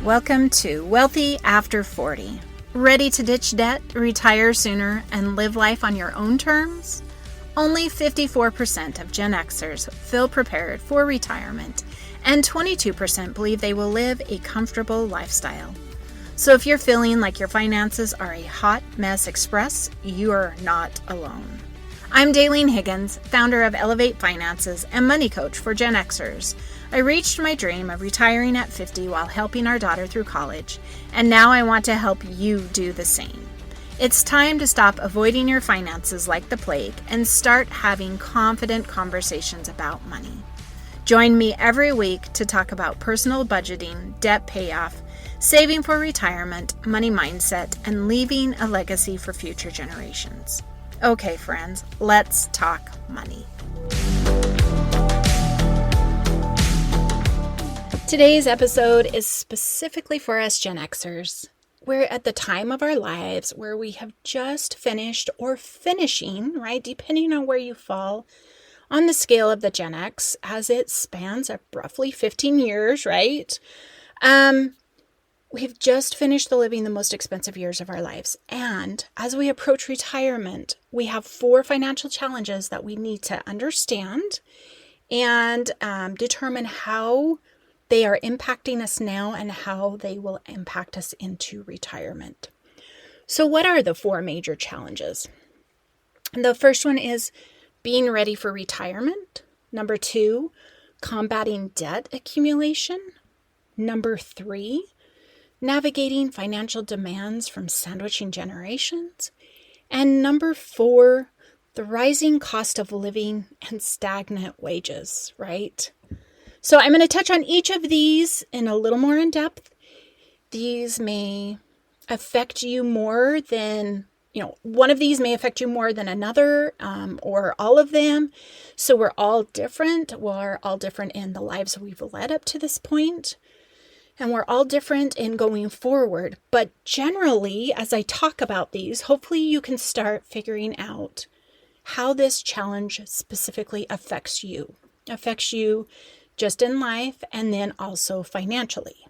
Welcome to Wealthy After 40. Ready to ditch debt, retire sooner, and live life on your own terms? Only 54% of Gen Xers feel prepared for retirement, and 22% believe they will live a comfortable lifestyle. So if you're feeling like your finances are a hot mess express, you are not alone. I'm Daleen Higgins, founder of Elevate Finances and money coach for Gen Xers. I reached my dream of retiring at 50 while helping our daughter through college, and now I want to help you do the same. It's time to stop avoiding your finances like the plague and start having confident conversations about money. Join me every week to talk about personal budgeting, debt payoff, saving for retirement, money mindset, and leaving a legacy for future generations. Okay, friends, let's talk money. Today's episode is specifically for us Gen Xers. We're at the time of our lives where we have just finished or finishing, right, depending on where you fall on the scale of the Gen X, as it spans roughly 15 years, right? We've just finished living the most expensive years of our lives. And as we approach retirement, we have 4 financial challenges that we need to understand and determine how they are impacting us now and how they will impact us into retirement. So what are the 4 major challenges? The first one is being ready for retirement. Number 2, combating debt accumulation. Number 3, navigating financial demands from sandwiching generations. And number 4, the rising cost of living and stagnant wages, right? So I'm going to touch on each of these in a little more in depth. These may affect you more than, one of these may affect you more than another, or all of them. So we're all different. We're all different in the lives we've led up to this point. And we're all different in going forward. But generally, as I talk about these, hopefully you can start figuring out how this challenge specifically affects you just in life and then also financially.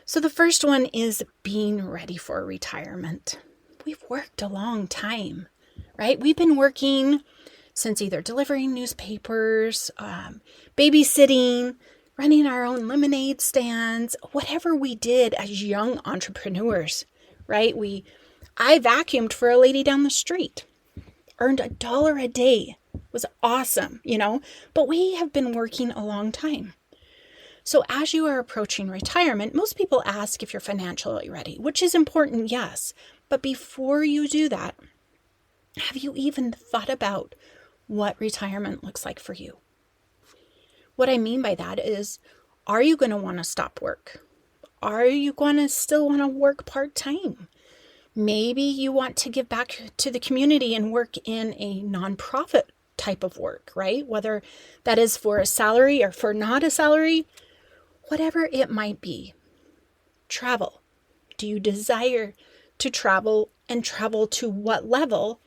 So the first one is being ready for retirement. We've worked a long time, right? We've been working since either delivering newspapers, babysitting, running our own lemonade stands, whatever we did as young entrepreneurs, right? I vacuumed for a lady down the street, earned $1 a day. Was awesome, but we have been working a long time. So as you are approaching retirement, most people ask if you're financially ready, which is important, yes. But before you do that, have you even thought about what retirement looks like for you? What I mean by that is, are you going to want to stop work? Are you going to still want to work part-time? Maybe you want to give back to the community and work in a nonprofit type of work, right? Whether that is for a salary or for not a salary, whatever it might be. Travel. Do you desire to travel, and travel to what level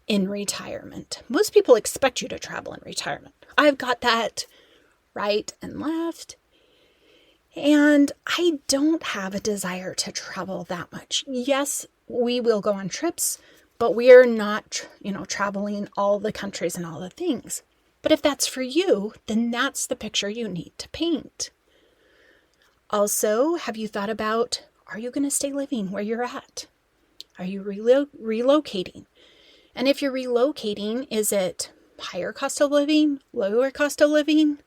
in retirement? Most people expect you to travel in retirement. I've got that right and left. And I don't have a desire to travel that much. Yes, we will go on trips, but we are not, traveling all the countries and all the things. But if that's for you, then that's the picture you need to paint. Also, have you thought about, are you going to stay living where you're at? Are you relocating? And if you're relocating, is it higher cost of living, lower cost of living?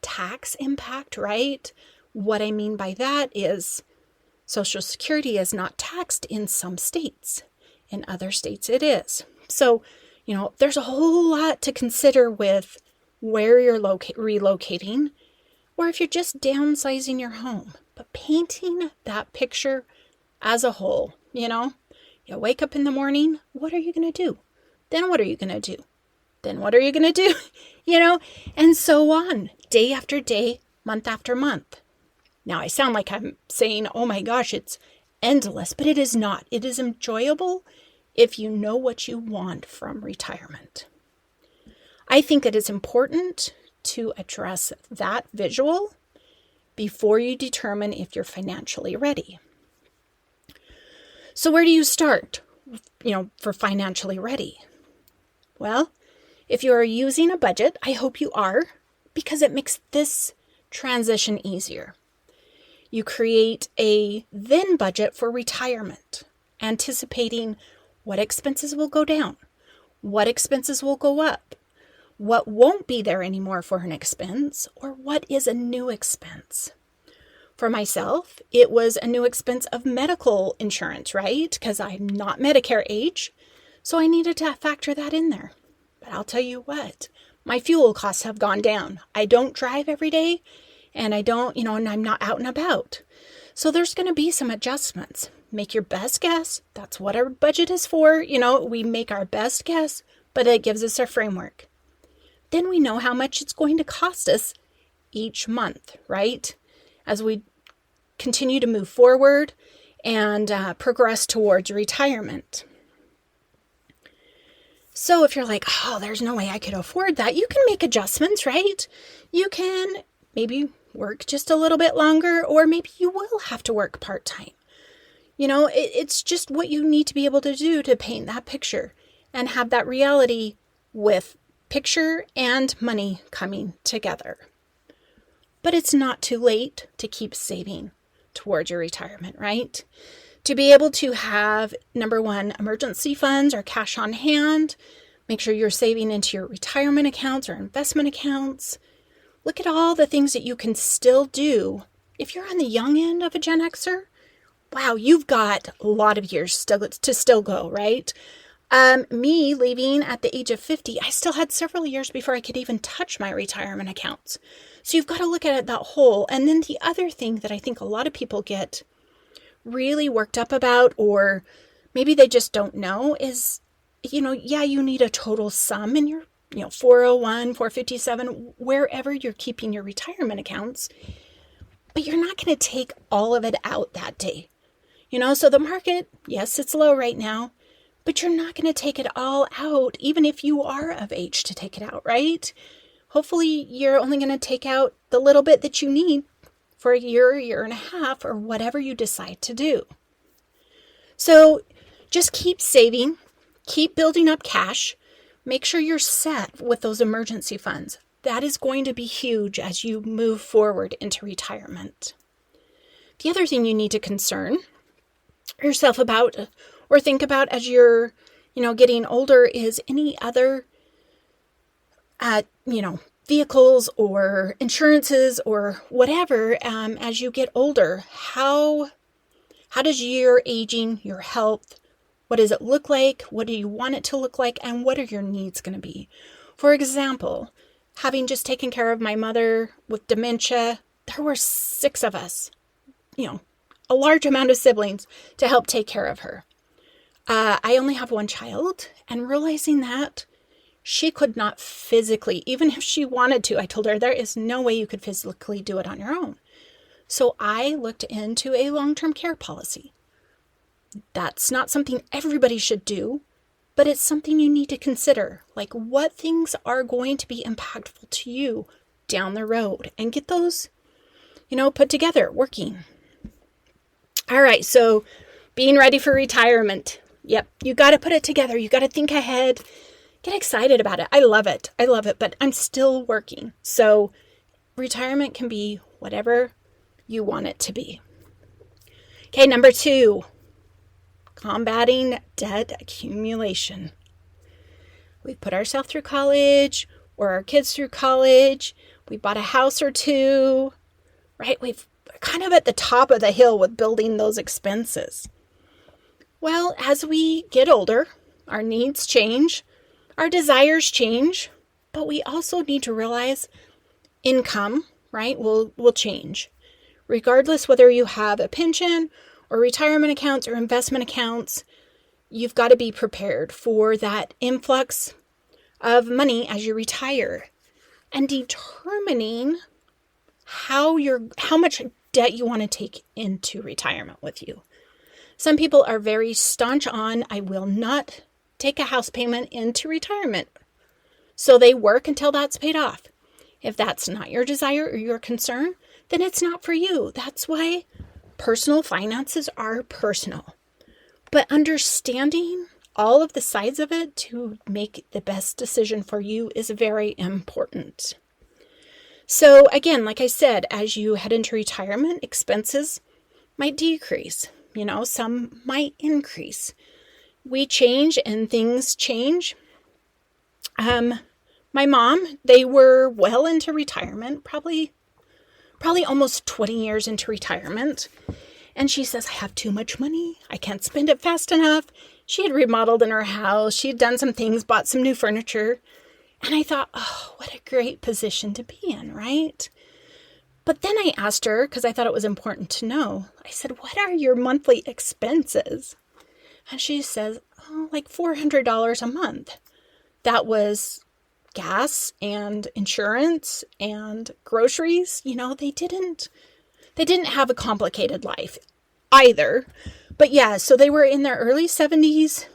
Tax impact, right? What I mean by that is Social Security is not taxed in some states. In other states it is. So, there's a whole lot to consider with where you're relocating, or if you're just downsizing your home. But painting that picture as a whole, you wake up in the morning, what are you going to do? Then what are you going to do? Then what are you going to do? And so on, day after day, month after month. Now, I sound like I'm saying, oh my gosh, it's endless, but it is not. It is enjoyable if you know what you want from retirement. I think it is important to address that visual before you determine if you're financially ready. So where do you start, for financially ready? Well, if you are using a budget, I hope you are, because it makes this transition easier. You create a then budget for retirement, anticipating what expenses will go down, what expenses will go up, what won't be there anymore for an expense, or what is a new expense. For myself, it was a new expense of medical insurance, right? Because I'm not Medicare age, so I needed to factor that in there. But I'll tell you what, my fuel costs have gone down. I don't drive every day, and I don't, and I'm not out and about. So there's going to be some adjustments. Make your best guess. That's what our budget is for. We make our best guess, but it gives us a framework. Then we know how much it's going to cost us each month, right? As we continue to move forward and progress towards retirement. So if you're like, oh, there's no way I could afford that, you can make adjustments, right? You can maybe work just a little bit longer, or maybe you will have to work part-time. It's just what you need to be able to do to paint that picture and have that reality with picture and money coming together. But it's not too late to keep saving towards your retirement, right? To be able to have, number one, emergency funds or cash on hand. Make sure you're saving into your retirement accounts or investment accounts. Look at all the things that you can still do. If you're on the young end of a Gen Xer, wow, you've got a lot of years to still go, right? Me leaving at the age of 50, I still had several years before I could even touch my retirement accounts. So you've got to look at it that whole. And then the other thing that I think a lot of people get really worked up about, or maybe they just don't know, is, you need a total sum in your, 401, 457, wherever you're keeping your retirement accounts, but you're not going to take all of it out that day. So the market, yes, it's low right now, but you're not going to take it all out, even if you are of age to take it out, right? Hopefully you're only going to take out the little bit that you need for a year and a half, or whatever you decide to do. So just keep saving, keep building up cash, make sure you're set with those emergency funds. That is going to be huge as you move forward into retirement. The other thing you need to concern yourself about or think about as you're, getting older is any other, vehicles or insurances or whatever, as you get older. How does your aging, your health, what does it look like? What do you want it to look like? And what are your needs going to be? For example, having just taken care of my mother with dementia, there were 6 of us, a large amount of siblings to help take care of her. I only have one child, and realizing that she could not physically, even if she wanted to, I told her there is no way you could physically do it on your own. So I looked into a long-term care policy. That's not something everybody should do, but it's something you need to consider. Like, what things are going to be impactful to you down the road, and get those, put together, working. All right, so being ready for retirement. Yep, you got to put it together. You got to think ahead. Get excited about it. I love it, but I'm still working. So retirement can be whatever you want it to be. Okay, number 2, combating debt accumulation. We put ourselves through college, or our kids through college. We bought a house or 2, right? We're kind of at the top of the hill with building those expenses. Well, as we get older, our needs change, our desires change, but we also need to realize income, right, will change. Regardless whether you have a pension or retirement accounts or investment accounts, you've got to be prepared for that influx of money as you retire, and determining how much debt you want to take into retirement with you. Some people are very staunch on, I will not take a house payment into retirement. So they work until that's paid off. If that's not your desire or your concern, then it's not for you. That's why personal finances are personal. But understanding all of the sides of it to make the best decision for you is very important. So again, like I said, as you head into retirement, expenses might decrease. Some might increase. We change and things change. My mom, they were well into retirement, probably almost 20 years into retirement. And she says, I have too much money. I can't spend it fast enough. She had remodeled in her house. She had done some things, bought some new furniture. And I thought, oh, what a great position to be in, right? But then I asked her, because I thought it was important to know, I said, what are your monthly expenses? And she says, oh, like $400 a month. That was gas and insurance and groceries. They didn't have a complicated life either. But yeah, so they were in their early 70s.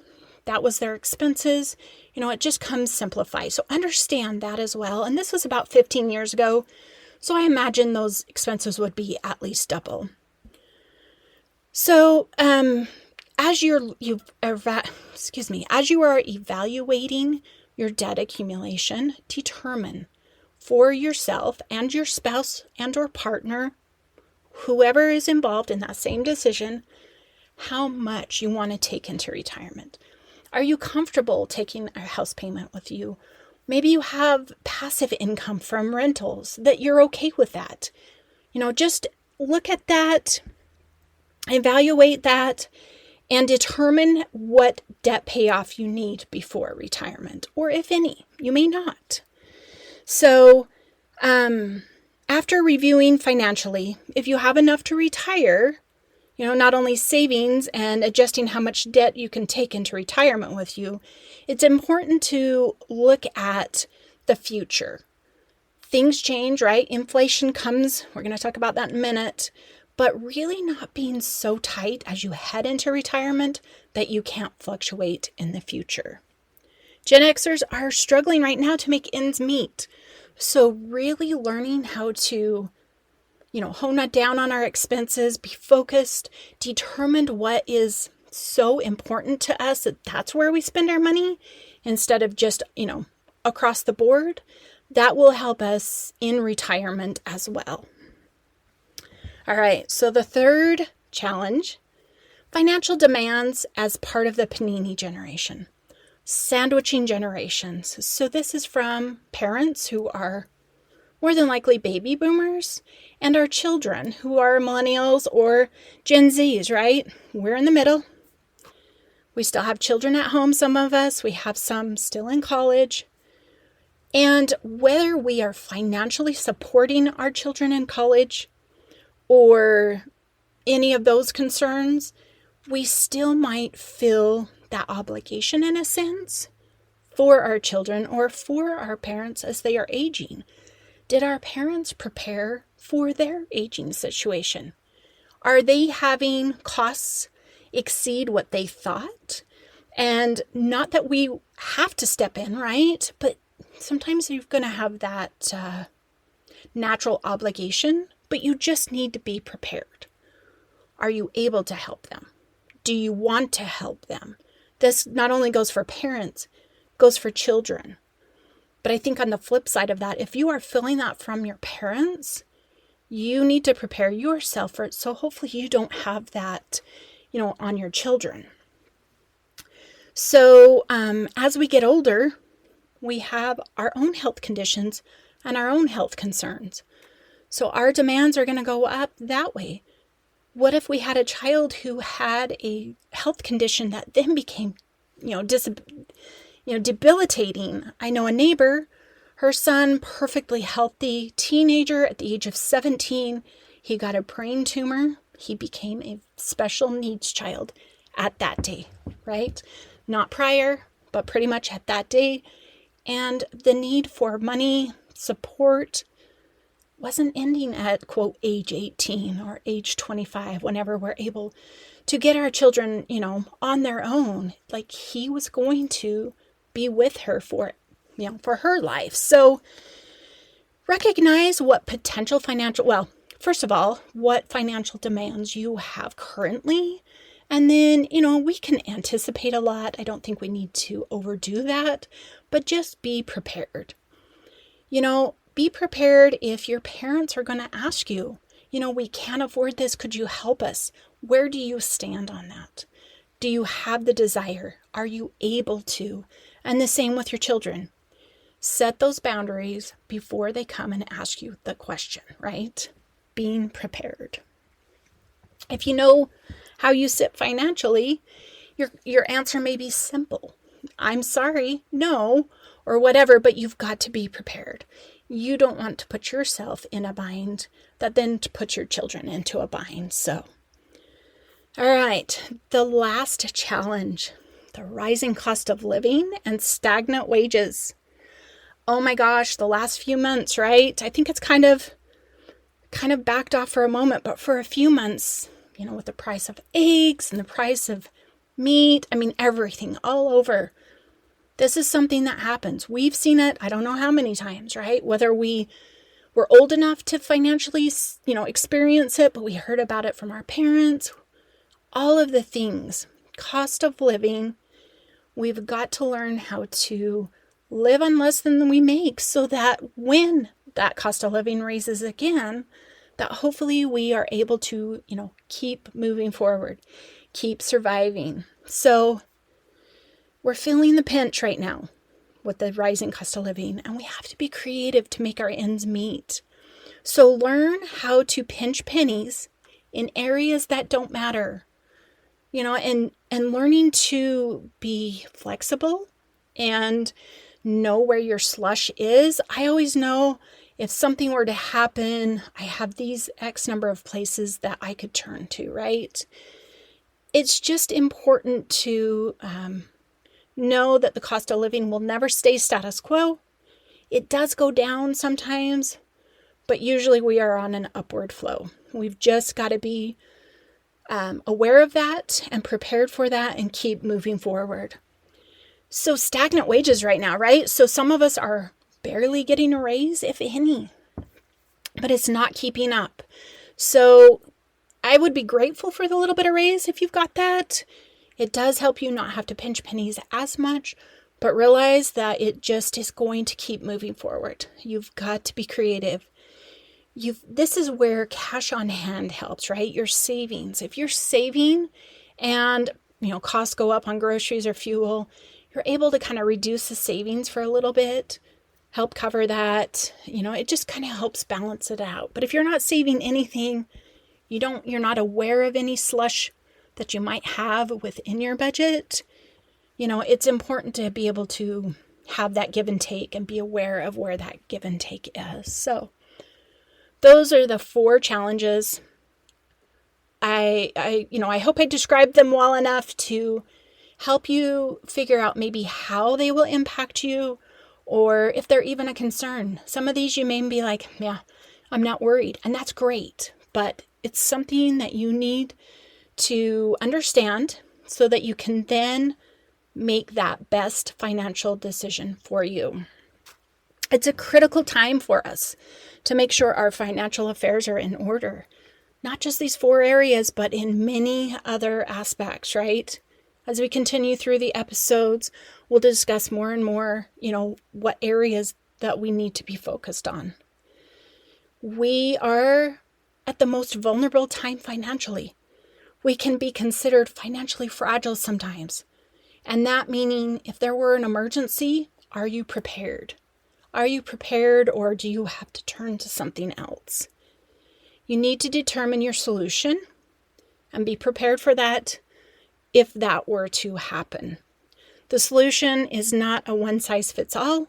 That was their expenses. It just comes simplified. So understand that as well. And this was about 15 years ago. So I imagine those expenses would be at least double. So as you are evaluating your debt accumulation, determine for yourself and your spouse and or partner, whoever is involved in that same decision, how much you want to take into retirement. Are you comfortable taking a house payment with you? Maybe you have passive income from rentals that you're okay with that. Just look at that, evaluate that, and determine what debt payoff you need before retirement, or if any. You may not. So, after reviewing financially, if you have enough to retire, not only savings and adjusting how much debt you can take into retirement with you, it's important to look at the future. Things change, right? Inflation comes. We're going to talk about that in a minute. But really not being so tight as you head into retirement that you can't fluctuate in the future. Gen Xers are struggling right now to make ends meet. So really learning how to hone that down on our expenses, be focused, determine what is so important to us that that's where we spend our money instead of just, across the board. That will help us in retirement as well. All right, so the third challenge, financial demands as part of the panini generation, sandwiching generations. So this is from parents who are more than likely baby boomers, and our children who are millennials or Gen Zs, right? We're in the middle. We still have children at home, some of us. We have some still in college. And whether we are financially supporting our children in college or any of those concerns, we still might feel that obligation in a sense for our children or for our parents as they are aging. Did our parents prepare for their aging situation? Are they having costs exceed what they thought? And not that we have to step in, right? But sometimes you're going to have that natural obligation, but you just need to be prepared. Are you able to help them? Do you want to help them? This not only goes for parents, goes for children. But I think on the flip side of that, if you are feeling that from your parents, you need to prepare yourself for it. So hopefully you don't have that, on your children. So as we get older, we have our own health conditions and our own health concerns. So our demands are going to go up that way. What if we had a child who had a health condition that then became, debilitating? I know a neighbor, her son, perfectly healthy teenager at the age of 17, he got a brain tumor. He became a special needs child at that day, right? Not prior, but pretty much at that day. And the need for money, support, wasn't ending at, quote, age 18 or age 25, whenever we're able to get our children, on their own. Like he was going to be with her for her life. So recognize what potential first of all, what financial demands you have currently. And then, we can anticipate a lot. I don't think we need to overdo that, but just be prepared. Be prepared if your parents are going to ask you, we can't afford this. Could you help us? Where do you stand on that? Do you have the desire? Are you able to? And the same with your children. Set those boundaries before they come and ask you the question, right? Being prepared. If you know how you sit financially, your answer may be simple. I'm sorry, no, or whatever, but you've got to be prepared. You don't want to put yourself in a bind that then puts your children into a bind. So, all right, the last challenge, the rising cost of living and stagnant wages. Oh my gosh, the last few months, right? I think it's kind of backed off for a moment, but for a few months, with the price of eggs and the price of meat, everything all over. This is something that happens. We've seen it, I don't know how many times, right? Whether we were old enough to financially, experience it, but we heard about it from our parents. All of the things, cost of living, we've got to learn how to live on less than we make so that when that cost of living raises again, that hopefully we are able to, keep moving forward, keep surviving. So we're feeling the pinch right now with the rising cost of living, and we have to be creative to make our ends meet. So learn how to pinch pennies in areas that don't matter, and learning to be flexible and know where your slush is. I always know if something were to happen, I have these X number of places that I could turn to, right? It's just important to know that the cost of living will never stay status quo. It does go down sometimes, but usually we are on an upward flow. We've just got to be aware of that and prepared for that and keep moving forward. So stagnant wages right now, right? So some of us are barely getting a raise, if any, but it's not keeping up. So I would be grateful for the little bit of raise if you've got that. It does help you not have to pinch pennies as much, but realize that it just is going to keep moving forward. You've got to be creative. This is where cash on hand helps, right? Your savings. If you're saving and, costs go up on groceries or fuel, you're able to kind of reduce the savings for a little bit, help cover that. It just kind of helps balance it out. But if you're not saving anything, you're not aware of any slush that you might have within your budget, it's important to be able to have that give and take and be aware of where that give and take is. So those are the 4 challenges. I hope I described them well enough to help you figure out maybe how they will impact you, or if they're even a concern. Some of these you may be like, yeah, I'm not worried. And that's great. But it's something that you need to understand so that you can then make that best financial decision for you. It's a critical time for us to make sure our financial affairs are in order. Not just these 4 areas, but in many other aspects, right? As we continue through the episodes, we'll discuss more and more, what areas that we need to be focused on. We are at the most vulnerable time financially. We can be considered financially fragile sometimes. And that meaning if there were an emergency, are you prepared? Are you prepared, or do you have to turn to something else? You need to determine your solution and be prepared for that if that were to happen. The solution is not a one-size-fits-all.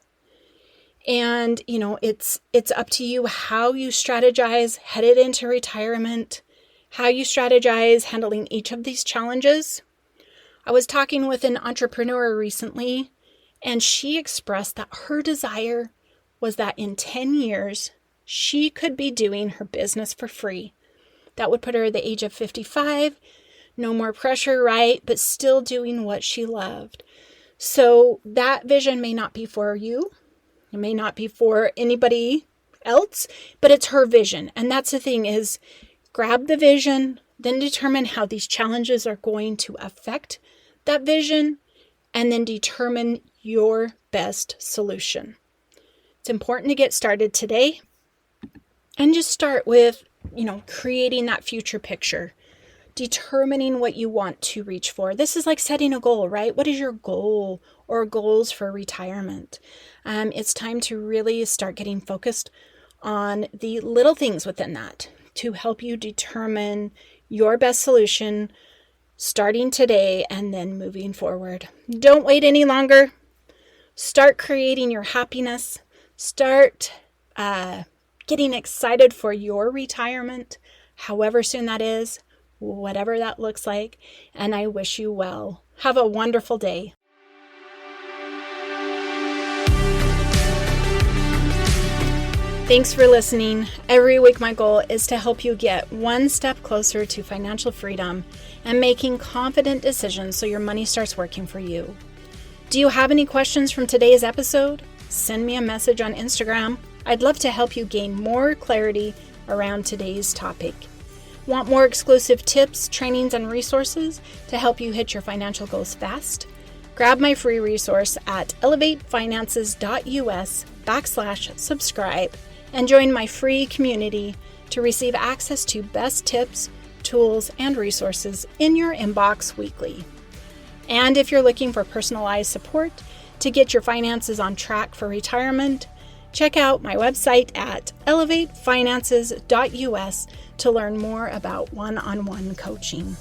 And, it's up to you how you strategize headed into retirement, how you strategize handling each of these challenges. I was talking with an entrepreneur recently, and she expressed that her desire was that in 10 years, she could be doing her business for free. That would put her at the age of 55, no more pressure, right? But still doing what she loved. So that vision may not be for you. It may not be for anybody else, but it's her vision. And that's the thing is, grab the vision, then determine how these challenges are going to affect that vision, and then determine your best solution. It's important to get started today and just start with, creating that future picture, determining what you want to reach for. This is like setting a goal, right? What is your goal or goals for retirement? It's time to really start getting focused on the little things within that to help you determine your best solution starting today and then moving forward. Don't wait any longer. Start creating your happiness. Start getting excited for your retirement, however soon that is, whatever that looks like. And I wish you well. Have a wonderful day. Thanks for listening. Every week my goal is to help you get one step closer to financial freedom and making confident decisions so your money starts working for you. Do you have any questions from today's episode? Send me a message on Instagram. I'd love to help you gain more clarity around today's topic. Want more exclusive tips, trainings, and resources to help you hit your financial goals fast? Grab my free resource at elevatefinances.us/subscribe and join my free community to receive access to best tips, tools, and resources in your inbox weekly. And if you're looking for personalized support to get your finances on track for retirement, check out my website at elevatefinances.us to learn more about one-on-one coaching.